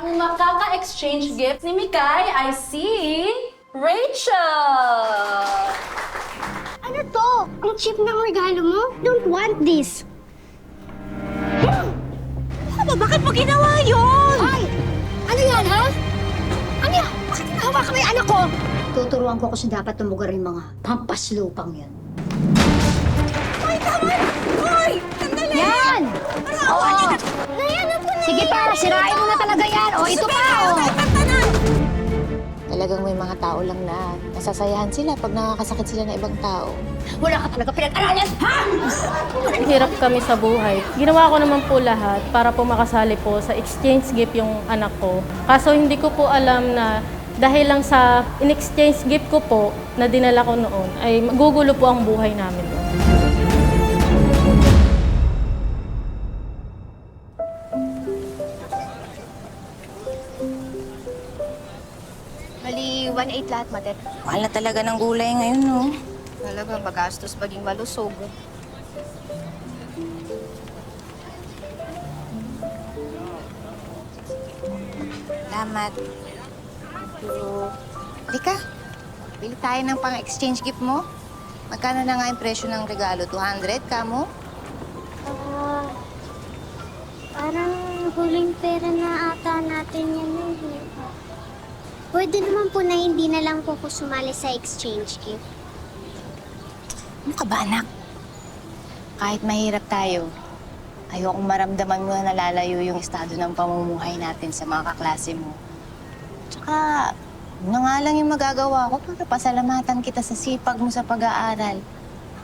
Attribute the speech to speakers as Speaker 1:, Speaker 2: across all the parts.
Speaker 1: Ang makaka-exchange gift ni Mikay ay si Rachel!
Speaker 2: Ano to? Ang cheap ng regalo mo? Don't want this.
Speaker 3: Ano ba? Bakit mo ginawa yun?
Speaker 2: Ay! Ano yan, ha? Ano yan? Bakit hinahawakan mo yung anak ko? Tuturuan ko kung dapat tumugar yung mga pampaslupang yan.
Speaker 3: Ay, tama! Hoy! Sandali!
Speaker 2: Yan! Oo! Sige pa, sirain mo na talaga yan. O, ito pa, o!
Speaker 4: Talagang may mga tao lang na nasasayahan sila pag nakakasakit sila ng ibang tao.
Speaker 2: Wala ka talaga pinag-aralan, ha?
Speaker 5: Hirap kami sa buhay. Ginawa ko naman po lahat para po makasali po sa exchange gift yung anak ko. Kaso hindi ko po alam na dahil lang sa in-exchange gift ko po na dinala ko noon ay magugulo po ang buhay namin doon.
Speaker 3: Mali, 1.8 lahat, Matet.
Speaker 4: Mahal na talaga ng gulay ngayon, no?
Speaker 3: Talagang magastos maging malusog.
Speaker 4: Salamat. Halika, bili tayo ng pang-exchange gift mo. Magkano na nga yung presyo ng regalo? 200, kamo?
Speaker 2: Parang huling pera na ata natin yan. Pwede naman po na hindi na lang po ko sumali sa exchange gift.
Speaker 4: Ano ka ba, anak? Kahit mahirap tayo, ayokong maramdaman mo na nalalayo yung estado ng pamumuhay natin sa mga kaklase mo. Tsaka, yun na nga lang yung magagawa ko para pasalamatan kita sa sipag mo sa pag-aaral.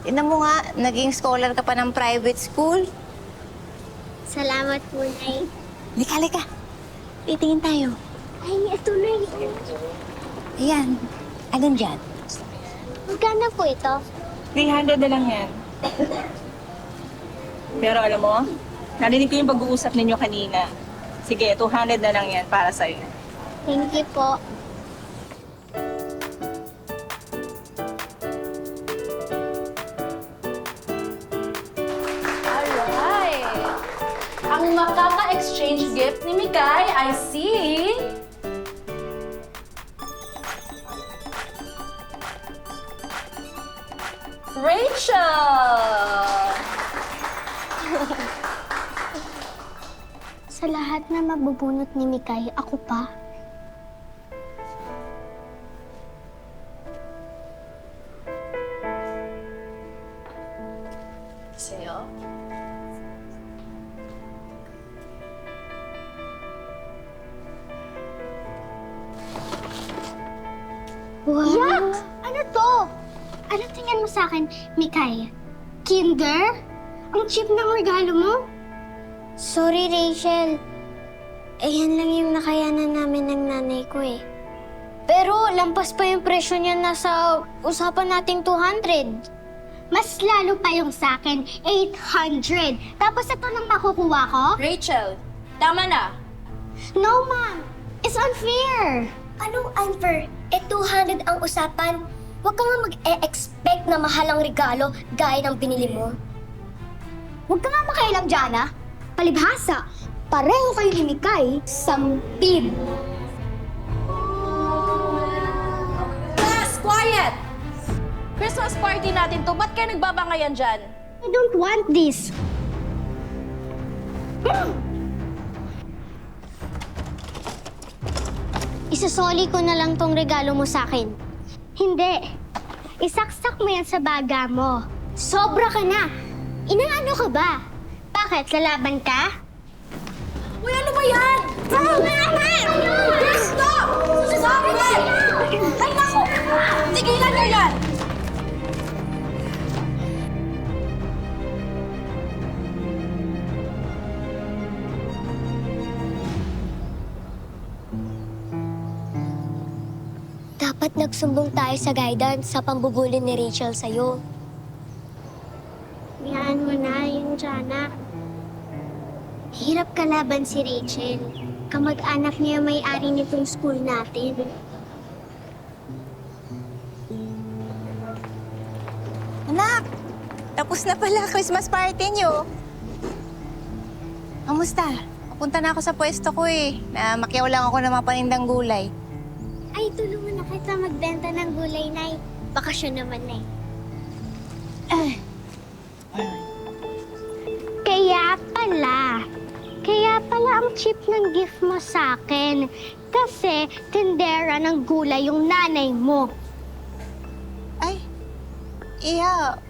Speaker 4: Tingnan mo nga, naging scholar ka pa ng private school.
Speaker 2: Salamat po, Nay.
Speaker 4: Halika. Titingin tayo.
Speaker 2: Ay, ito na
Speaker 4: Ayan. Alin dyan?
Speaker 2: Magkano po ito?
Speaker 6: 300 na lang yan. Pero alam mo, narinig ko yung pag-uusap ninyo kanina. Sige, 200 na lang yan para sa'yo.
Speaker 2: Thank you po.
Speaker 1: Alright! Ang makaka-exchange gift ni Mikay ay si... Rachel!
Speaker 2: Sa lahat na mabubunot ni Mikay, ako pa.
Speaker 1: Sa'yo?
Speaker 2: Wow! Yak! Ano to? Ano tingin mo sa akin, Mikay? Kinder? Ang cheap ng regalo mo? Sorry, Rachel. Yan lang yung nakayanan namin ng nanay ko eh. Pero lampas pa yung presyo niya nasa usapan nating 200. Mas lalo pa yung sa akin, 800. Tapos ito lang makukuha ko?
Speaker 1: Rachel, tama na.
Speaker 2: No, ma'am. It's unfair. Anong unfair? 200 ang usapan. Huwag ka nga mag-e-expect na mahal ang regalo gaya ng binili mo. Huwag ka nga makailang dyan, ah. Palibhasa, pareho kayo ni Mikay, sampid.
Speaker 1: Class, quiet! Christmas party natin to. Ba't kayo nagbabangayan dyan?
Speaker 2: I don't want this. Isasoli ko na lang tong regalo mo sa akin. Hindi. Isaksak mo yan sa baga mo. Sobra ka na. Inaano ka ba? Bakit? Lalaban ka?
Speaker 1: Uy, ano ba yan? Stop! Stop it! Ay, naku! Tigilan nyo yan!
Speaker 2: Dapat nagsumbong tayo sa guidance sa pambubuli ni Rachel sa'yo. Yan mo na yung Jana. Hirap kalaban si Rachel. Kamag-anak niya may-ari nitong school natin.
Speaker 4: Anak, tapos na pala Christmas party niyo. Kamusta? Papunta na ako sa pwesto ko eh. Na makiyaw lang ako ng mga panindang gulay.
Speaker 2: Ay, tulungan na kita magbenta ng gulay, Nay. Bakasyon naman, Nay. Kaya pala ang cheap ng gift mo sa akin. Kasi tindera ng gulay yung nanay mo.
Speaker 4: Ay, Iha.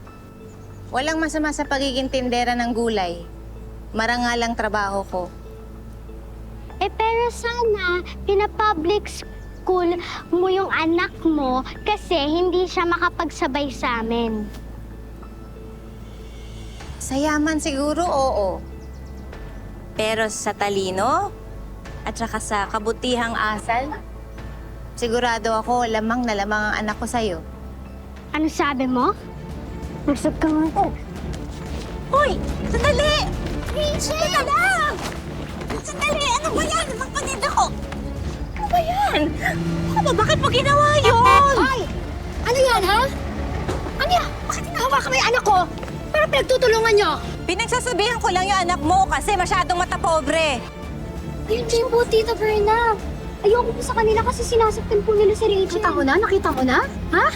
Speaker 4: Walang masama sa pagiging tindera ng gulay. Marangalang trabaho ko.
Speaker 2: Pero sana, pina-public school mo yung anak mo kasi hindi siya makapagsabay sa amin.
Speaker 4: Sa yaman siguro, oo. Pero sa talino at saka sa kabutihang asal, sigurado ako lamang na lamang ang anak ko sa'yo.
Speaker 2: Ano sabi mo? Masag ka nga. Oh,
Speaker 4: Hoy! Sandali!
Speaker 2: Rachel!
Speaker 4: Teka lang! Sandali! Ano ba yan? Magpanid ako! Ano ba yan? Ano ba? Bakit mo ginawa yun?
Speaker 2: Hoy! Ano yan, ha? Ano yan? Bakit hinahawakan mo yung anak ko? Para pinagtutulungan nyo?
Speaker 4: Pinagsasabihan ko lang yung anak mo kasi masyadong matapobre.
Speaker 2: Yun din po, Tita Berna. Ayoko po sa kanila kasi sinasaktan po nila si Rachel. Nakita mo na? Nakita mo na? Ha?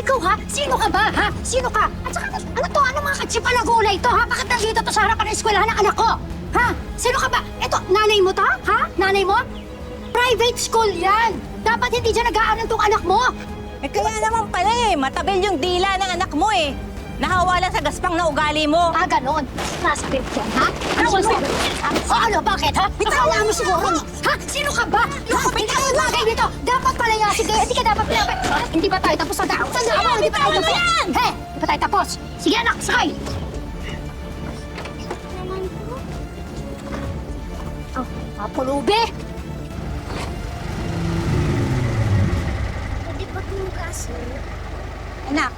Speaker 2: Ikaw ha? Sino ka ba? Ha? Sino ka? At saka ano to? Ano mga katsipa na gulay to ha? Bakit nandito to sa harapan ng eskwelahan ng anak ko? Ha? Sino ka ba? Eto, nanay mo to? Ha? Nanay mo? Private school yan! Dapat hindi dyan nag-aaral tong anak mo!
Speaker 4: Eh kaya naman pala eh, matabil yung dila ng anak mo eh. Nahawa lang sa gaspang na ugali mo.
Speaker 2: Ah, ganon. Nasabit yan, ha? Ano mo? O ano, bakit, ha? Akala mo siguro, ha? Sino ka ba? Hindi ka bagay dito. Dapat pala nga, sige, hindi ka dapat dapat. Hindi ba tayo tapos sa daan? Tandaan mo, hindi pa tayo tapos. He, hindi pa tayo tapos. Sige, anak, sakay. Oh, mapulubi. Pwede ba tumugas?
Speaker 4: Anak,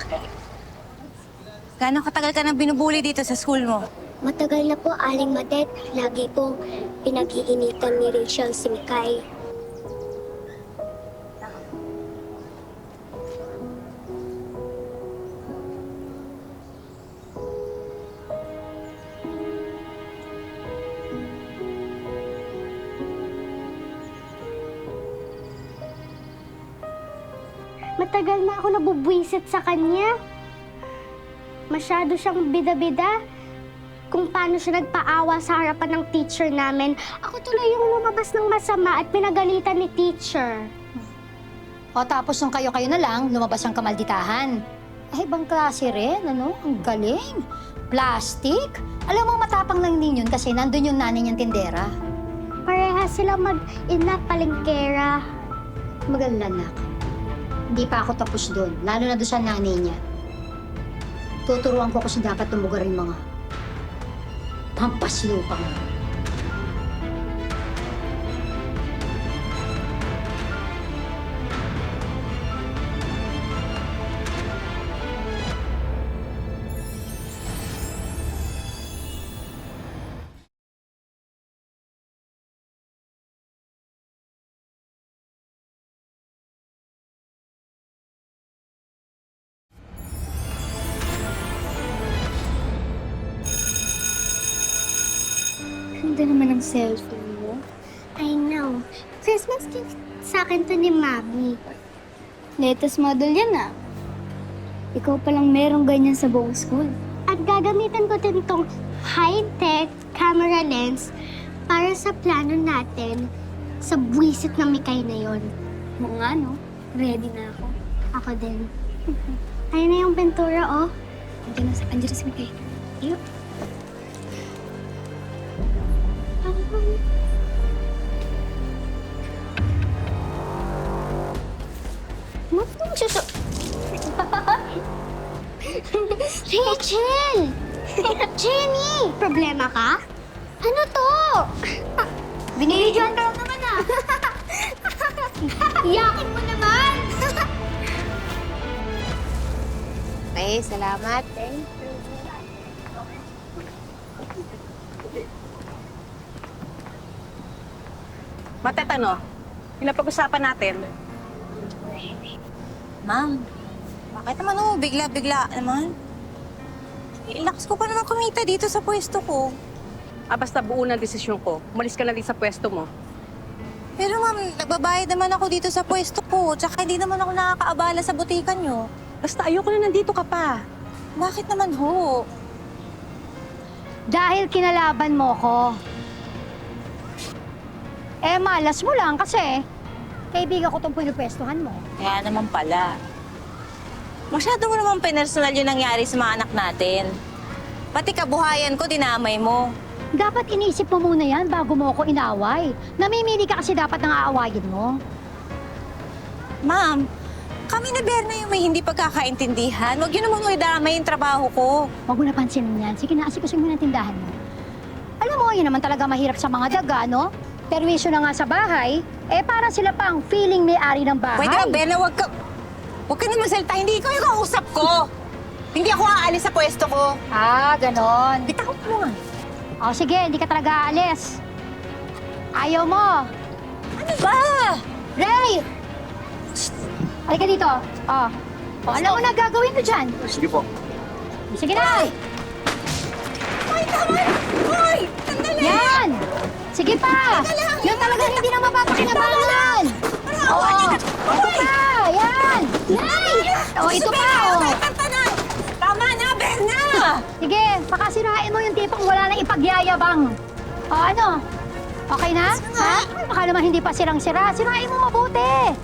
Speaker 4: gaano katagal ka nang binubuli dito sa school mo?
Speaker 2: Matagal na po, Aling Madet. Lagi pong pinag-iinitan ni Rachel si Mikay. Matagal na ako nabubwisit sa kanya. Masyado siyang bida-bida kung paano siya nagpaawa sa harapan ng teacher namin. Ako tuloy yung lumabas ng masama at pinagalitan ni teacher.
Speaker 7: O tapos nung kayo-kayo na lang, lumabas ang kamalditahan. Ay, ibang klase rin, ano? Ang galing. Plastic. Alam mo, matapang lang din yun kasi nandun yung nanay niyang tindera.
Speaker 2: Pareha sila mag-ina palengkera.
Speaker 7: Maganda, anak. Hindi pa ako tapos doon, lalo na doon sa nanay niya. Tuturuan ko kasi dapat tumugar yung mga pampaslupang.
Speaker 2: Ganda naman ang cellphone mo. I know. Christmas gift sa akin to ni Mami.
Speaker 8: Latest model yan ah. Ikaw palang merong ganyan sa buong school.
Speaker 2: At gagamitan ko din tong high-tech camera lens para sa plano natin sa buwisit ng Mikay na yon.
Speaker 8: Oo nga no, ready na ako.
Speaker 2: Ako din. Ayun na yung pintura, oh.
Speaker 8: Andiyan na si Mikay.
Speaker 2: Yun. Rachel! Jenny! Problema ka? Ano to? Binibidyoan ka lang naman ah. Iyakin mo naman!
Speaker 4: Okay, salamat. Thank you.
Speaker 6: Matet, ano? Pinapag-usapan natin.
Speaker 4: Ma'am, bakit naman bigla-bigla naman? Ilakas ko pa naman kumita dito sa pwesto ko.
Speaker 9: Basta buo na desisyon ko. Umalis ka na din sa pwesto mo.
Speaker 3: Pero ma'am, nagbabayad naman ako dito sa pwesto ko. Tsaka hindi naman ako nakakaabala sa butika nyo.
Speaker 9: Basta ayoko na nandito ka pa.
Speaker 3: Bakit naman ho?
Speaker 7: Dahil kinalaban mo ko. Eh, malas mo lang kasi kaibigan ko tong pinupwestuhan mo.
Speaker 3: Kaya naman pala. Masyado mo naman personal yung nangyari sa mga anak natin. Pati kabuhayan ko, dinamay mo.
Speaker 7: Dapat iniisip mo muna yan bago mo ako inaway. Namimili ka kasi dapat nang aawayin mo.
Speaker 3: Ma'am, kami na Berna yung may hindi pagkakaintindihan. Huwag yun naman idamay yung trabaho ko.
Speaker 7: Huwag mo napansinin yan. Sige na, asikusin mo na tindahan mo. Alam mo, yun naman talaga mahirap sa mga daga, no? Perwisyo na nga sa bahay, eh parang sila pang feeling may-ari ng bahay.
Speaker 3: Pwede ba, Berna, huwag ka na magsalita. Hindi ikaw yung kausap ko. Hindi ako aalis sa pwesto ko.
Speaker 7: Ah, ganon. Bitawan mo nga. O sige, hindi ka talaga aalis. Ayaw mo.
Speaker 3: Ano ba?
Speaker 7: Ray! Shh! Halika dito. O, alam mo na gagawin mo dyan.
Speaker 10: Sige po.
Speaker 7: Sige na!
Speaker 3: Ay, tama! Hoy! Sandali!
Speaker 7: Yan! Sige pa! Yan talaga hindi na mapapakinabangan! Oo! Ito pa! Yan! Nay! O, ito pa! O!
Speaker 3: Tama na, Berna!
Speaker 7: Sige, pakasirain mo yung tipong wala nang ipagyayabang. O ano? Okay na? Ha? Baka naman hindi pa sirang-sira. Sirain mo mabuti.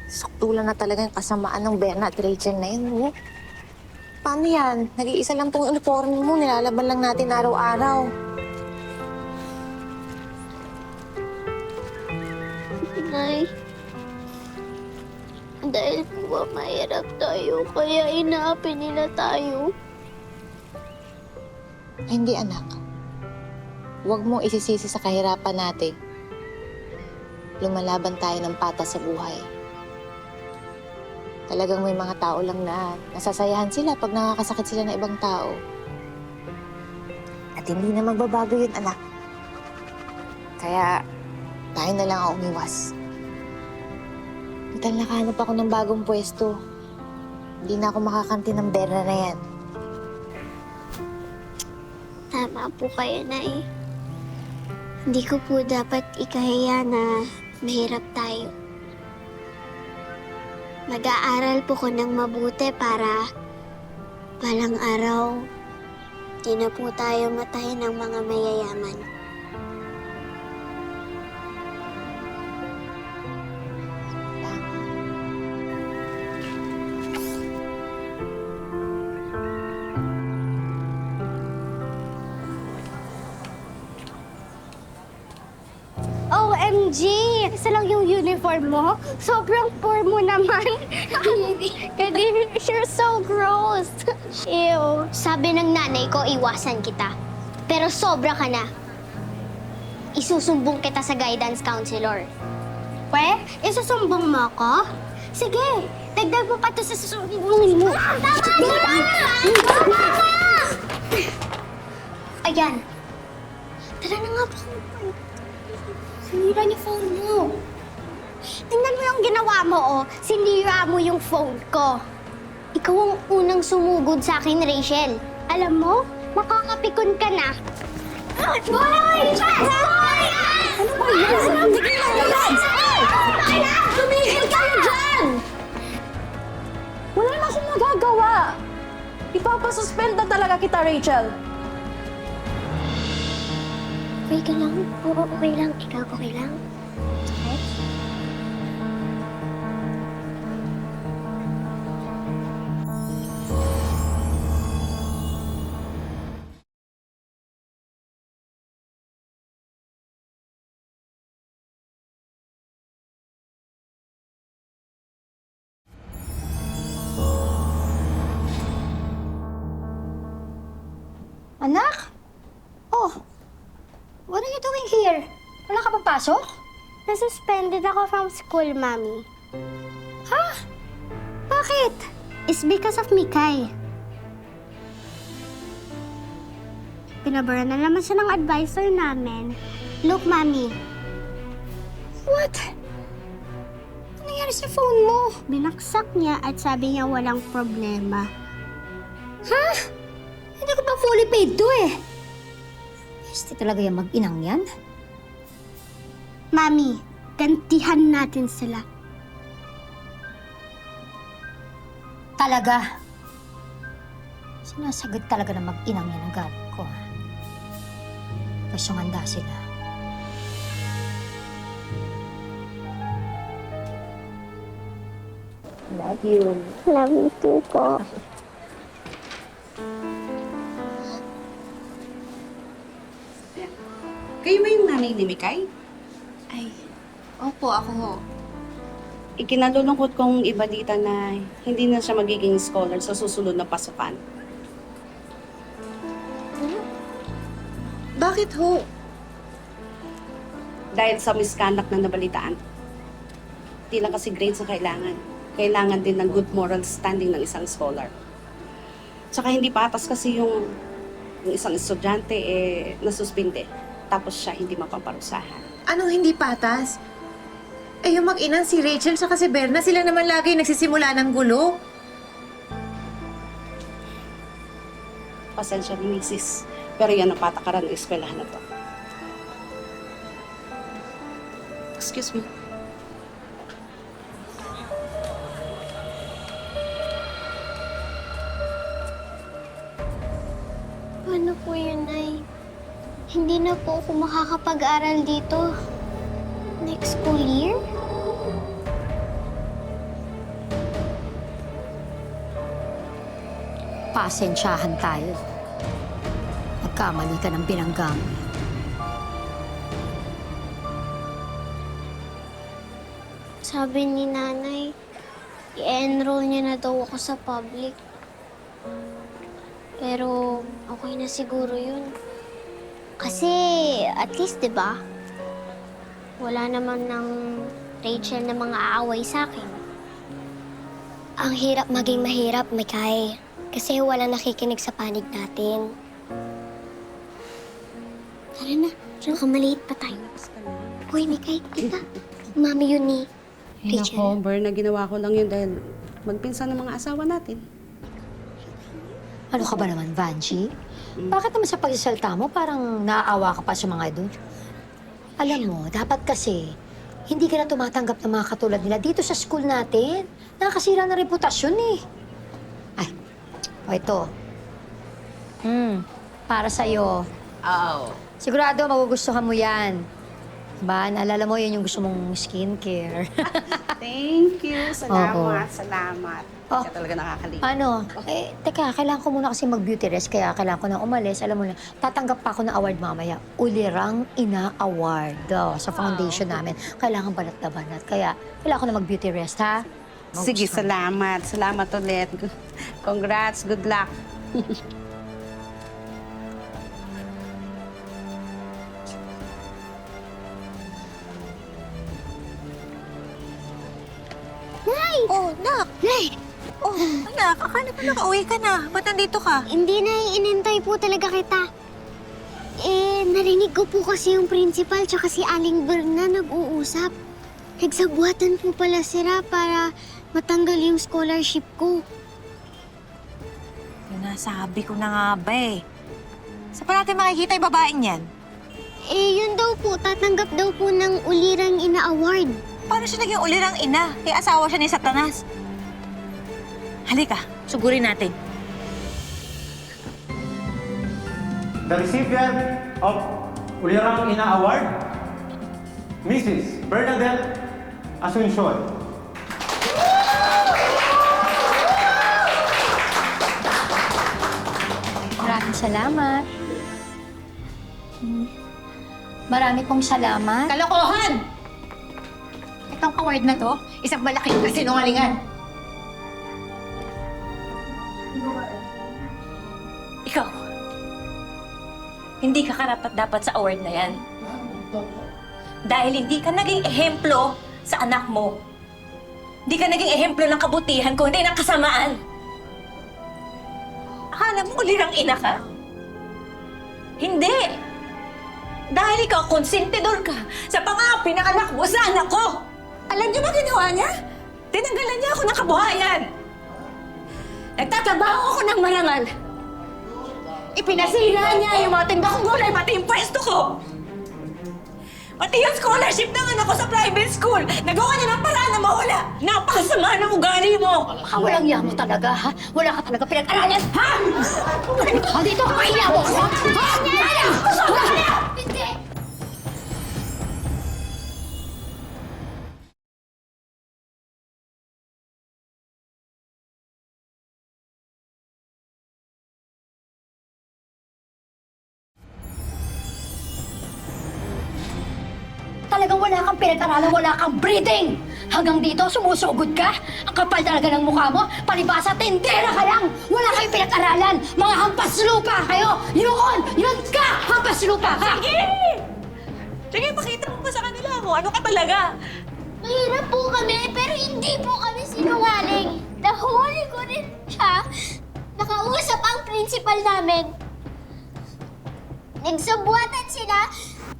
Speaker 3: Saktulan na talaga yung kasamaan ng Berna at Rachel na yun, oh. Paano yan? Nag-iisa lang tong uniforme mo. Nilalaban lang natin araw-araw.
Speaker 8: Nay, dahil po ba mahirap tayo, kaya inaapin nila tayo?
Speaker 3: Ay, hindi, anak. Huwag mo isisisi sa kahirapan natin. Lumalaban tayo ng patas sa buhay. Talagang may mga tao lang na nasasayahan sila pag nakakasakit sila ng ibang tao. At hindi na magbabago yun, anak. Kaya, tayo na lang ang umiwas. Total, nakahanap ako ng bagong pwesto. Hindi na ako makakanti ng Berna na yan.
Speaker 8: Tama po kayo, Nay. Hindi ko po dapat ikahiya na mahirap tayo. Mag-aaral po ko ng mabuti para balang araw, di na po tayo matayin ng mga mayayaman. OMG! Isa lang yung uniform mo? Sobrang poor mo naman. Kadiri, you're so gross. Ew. Sabi ng nanay ko, iwasan kita. Pero sobra ka na. Isusumbong kita sa guidance counselor. Pwe? Isusumbong mo ako? Sige, dagdag mo pa to sa susumbongin mo. Tama na! Tama na! Ayan. Tara na nga po. Sinira niyo phone mo. Tingnan mo yung ginawa mo, oh. Sinira mo yung phone ko. Ikaw ang unang sumugod sa akin, Rachel. Alam mo, makakapikon ka na. Boy! Boy! Ano ba yan? Tumigil kayo dyan!
Speaker 1: Wala na akong magagawa. Ipapasuspend na talaga kita, Rachel.
Speaker 8: Okay ka lang? Oo, okay lang. Ikaw, okay lang? Okay?
Speaker 7: Anak? Oh, what are you doing here? Wala ka bang pasok?
Speaker 8: Nasuspended ako from school, Mami.
Speaker 7: Ha?
Speaker 2: Bakit? It's because of Mikay. Pinabara na naman siya ng advisor namin. Look, Mami.
Speaker 7: What? Ano nangyari sa phone mo?
Speaker 2: Binaksak niya at sabi niya walang problema.
Speaker 7: Ha? Hindi ko pa fully paid to eh. Peste talaga yung mag-inang yan.
Speaker 2: Mami, gantihan natin sila.
Speaker 7: Talaga. Sinasagot talaga ng mag-inang yan ang galit ko. Basta handa sila.
Speaker 2: Love you too po.
Speaker 9: Kayo ba yung nanay ni Mikay?
Speaker 4: Ay, opo, ako ho.
Speaker 9: Ikinalulungkot kong ibalita na hindi na siya magiging scholar sa susunod na pasukan.
Speaker 4: Bakit ho?
Speaker 9: Dahil sa misconduct na nabalitaan. Hindi lang kasi grades ang kailangan. Kailangan din ng good moral standing ng isang scholar. Tsaka hindi patas kasi yung isang estudyante nasuspinde. Tapos siya hindi mapaparusahan.
Speaker 3: Anong hindi patas? Eh, yung mag-inang si Rachel sa si Berna, sila naman lagi nagsisimula ng gulo.
Speaker 9: Pasensya ni Mrs. Pero yan ang patakaran ng eskwelahan na to. Excuse me.
Speaker 8: Paano po yun, Nay? Hindi na po ako makakapag-aral dito. Next school year?
Speaker 7: Pasensyahan tayo. Nagkamali ka ng binangga mo.
Speaker 8: Sabi ni Nanay, i-enroll niya na daw ako sa public. Pero okay na siguro yun. Kasi at least, di ba? Wala naman ng Rachel na mga aaway sa akin. Ang hirap maging mahirap, Mikay. Kasi wala nakikinig sa panig natin. Tara na, baka maliit pa tayo. Hoy, Mikay, kita. Mami yun ni Rachel.
Speaker 9: Nako, Ber, na ginawa ko lang yun dahil magpinsan ng mga asawa natin.
Speaker 7: Ano ka ba naman, Vanji? Bakit naman sa pagsasalta mo parang naaawa ka pa sa mga doon? Alam mo, dapat kasi hindi ka na tumatanggap ng mga katulad nila dito sa school natin. Nakakasira ng reputasyon eh. Ay, o ito. Para sa'yo.
Speaker 9: Oh.
Speaker 7: Sigurado magugustuhan mo yan. Ba, naalala mo yun yung gusto mong skincare.
Speaker 9: Thank you. Salamat.
Speaker 7: Oo.
Speaker 9: Salamat.
Speaker 7: Oh.
Speaker 9: Kaya talaga nakakalimutan.
Speaker 7: Ano? Eh, teka, kailangan ko muna kasi mag-beauty rest, kaya kailangan ko na umalis. Alam mo na, tatanggap pa ako ng award mamaya. Ulirang Ina Award sa foundation namin. Kailangan banat na banat. Kaya kailangan ko na mag-beauty rest, ha?
Speaker 9: Sige, salamat. Salamat ulit. Congrats. Good luck.
Speaker 3: Oh, nak!
Speaker 2: Nay!
Speaker 3: Oh, anak, akala ko nakauwi ka na. Ba't nandito ka?
Speaker 2: Hindi na, inintay po talaga kita. Narinig ko po kasi yung principal tsaka si Aling Berna nag-uusap. Nagsabuatan po pala sila para matanggal yung scholarship ko.
Speaker 3: Yun nasabi ko na nga ba eh. Saan pa natin makikita yung babaeng yan?
Speaker 2: Yun daw po, tatanggap daw po ng Ulirang Ina Award.
Speaker 3: Paano siya naging ulirang ina? Eh, asawa siya ni Satanas. Halika, sugurin natin.
Speaker 10: The recipient of Ulirang Ina Award, Mrs. Bernadette Asuncion.
Speaker 7: Maraming salamat. Marami pong salamat.
Speaker 3: Kalokohan! Itong award na to, isang malaking kasinungalingan.
Speaker 11: Ikaw, hindi ka karapat-dapat sa award na yan. Dahil hindi ka naging ehemplo sa anak mo. Di ka naging ehemplo ng kabutihan, kundi ng kasamaan. Akala mo ulirang ina ka? Hindi! Dahil ikaw, konsentidor ka sa pinanganak mo sa anak ko! Alam niyo ba ginawa niya? Tinanggalan niya ako ng kabuhayan! Nagtatrabaho ako ng marangal! Ipinasira niya yung mga tinda kong gulay, pati yung pwesto ko! Pati yung scholarship ng anak ko sa private school! Nagawa niya ng paraan na mawala! Napakasama ng ugali mo!
Speaker 7: Walang iya mo talaga, ha? Wala ka talaga pinag-aralan, ha? Dito ka mahiya mo, ha? Hindi! Talagang wala kang pinag-aralan, wala kang breeding! Hanggang dito, sumusugod ka? Ang kapal talaga ng mukha mo? Palibasa, tindera ka lang! Wala kayong pinag-aralan! Mga hampas lupa kayo! Yun! Yun ka! Hampas lupa ka!
Speaker 11: Sige! Sige, pakita mo pa sa kanila kung ano ka talaga!
Speaker 8: Mahirap po kami, pero hindi po kami sinungaling. Nahuli ko rin siya. Nakausap ang principal namin. Nagsabuatan sila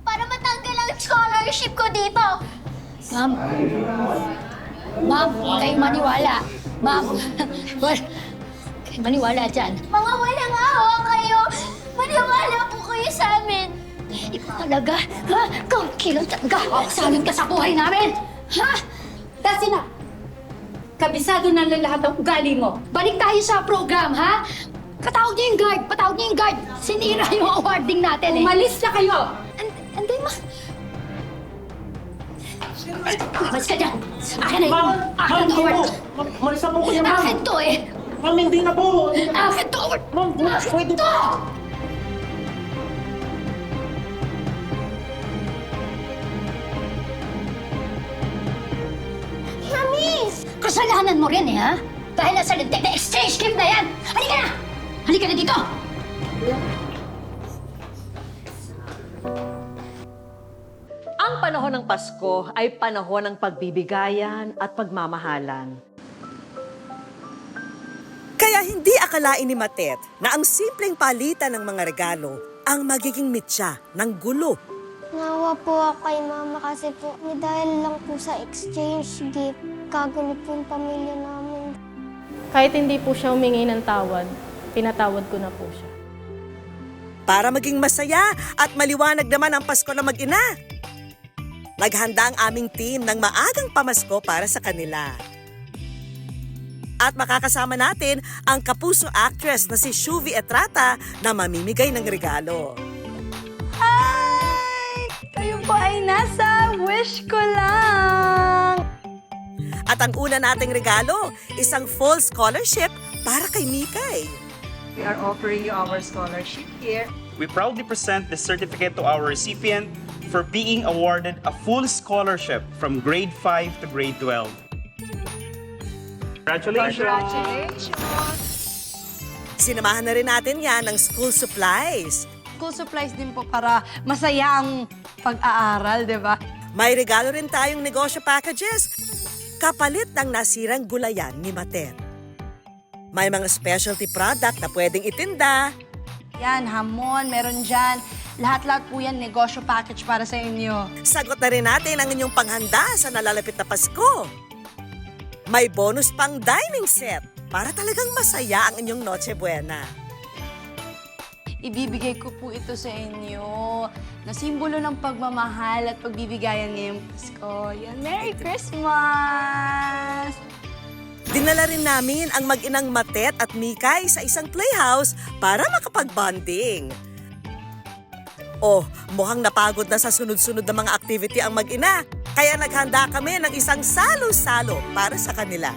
Speaker 8: para matanggal ang scholarship ko dito.
Speaker 7: Ma'am, huwag kayong maniwala. Ma'am, huwag kayong maniwala dyan.
Speaker 8: Mga walang awa kayo. Maniwala po kayo sa amin.
Speaker 7: Ikaw talaga, ha? Kangkilang talaga. Salin ka sa buhay namin. Ha?
Speaker 12: Kasi na, kabisado na lahat ang ugali mo.
Speaker 7: Balik tayo sa program, ha? Patawag niyo yung guard. Patawag niyo yung guard. Sinira yung awarding natin, eh.
Speaker 12: Umalis na kayo!
Speaker 7: Hindi, ma. Mas ka dyan. Akin na yun. Akin ang award.
Speaker 10: Marisa po ko niya, ma'am.
Speaker 7: Akin to, eh.
Speaker 10: Ma'am, hindi na po.
Speaker 7: Akin to, award.
Speaker 10: Ma'am,
Speaker 7: Akin to!
Speaker 8: Mami!
Speaker 7: Kasalanan mo rin, eh, ha? Dahil nasa lintik na exchange gift na yan. Halika na! Halika na dito!
Speaker 13: Ang panahon ng Pasko ay panahon ng pagbibigayan at pagmamahalan.
Speaker 14: Kaya hindi akalain ni Matet na ang simpleng palitan ng mga regalo ang magiging mitya ng gulo.
Speaker 8: Nawa po ako kay Mama kasi po dahil lang po sa exchange gift, kagulo po yung pamilya namin.
Speaker 5: Kahit hindi po siya humingi ng tawad, pinatawad ko na po siya.
Speaker 14: Para maging masaya at maliwanag naman ang Pasko na mag-ina. Naghanda ang aming team ng maagang pamasko para sa kanila. At makakasama natin ang kapuso actress na si Shuvi Etrata na mamimigay ng regalo.
Speaker 1: Ay! Kayo po ay nasa wish ko lang!
Speaker 14: At ang una nating regalo, isang full scholarship para kay Mikay.
Speaker 6: We are offering you our scholarship here.
Speaker 15: We proudly present this certificate to our recipient for being awarded a full scholarship from grade 5 to grade 12. Congratulations!
Speaker 14: Sinamahan na rin natin yan ng school supplies.
Speaker 1: School supplies din po para masaya ang pag-aaral, di ba?
Speaker 14: May regalo rin tayong negosyo packages, kapalit ng nasirang gulayan ni Matet. May mga specialty product na pwedeng itinda.
Speaker 1: Yan, hamon, meron dyan. Lahat-lahat po yan, negosyo package para sa inyo.
Speaker 14: Sagot na rin natin ang inyong panghanda sa nalalapit na Pasko. May bonus pang dining set para talagang masaya ang inyong Noche Buena.
Speaker 1: Ibibigay ko po ito sa inyo na simbolo ng pagmamahal at pagbibigayan ngayong Pasko. Yan, Merry Christmas!
Speaker 14: Dinala rin namin ang mag-inang Matet at Mikay sa isang playhouse para makapag-bonding. Oh, mukhang napagod na sa sunod-sunod na mga activity ang mag-ina. Kaya naghanda kami ng isang salo-salo para sa kanila.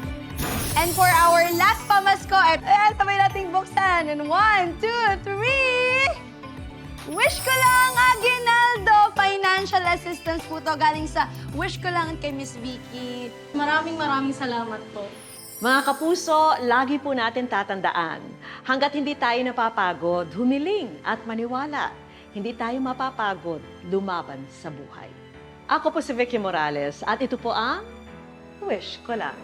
Speaker 1: And for our last pamasko, ayan, sabay nating buksan. And 1, 2, 3! Wish ko lang, Aguinaldo! Financial assistance po to galing sa Wish ko lang kay Miss Vicky.
Speaker 5: Maraming salamat po.
Speaker 13: Mga kapuso, lagi po natin tatandaan, hanggat hindi tayo napapagod, humiling at maniwala. Hindi tayo mapapagod, lumaban sa buhay. Ako po si Vicky Morales at ito po ang Wish Ko Lang.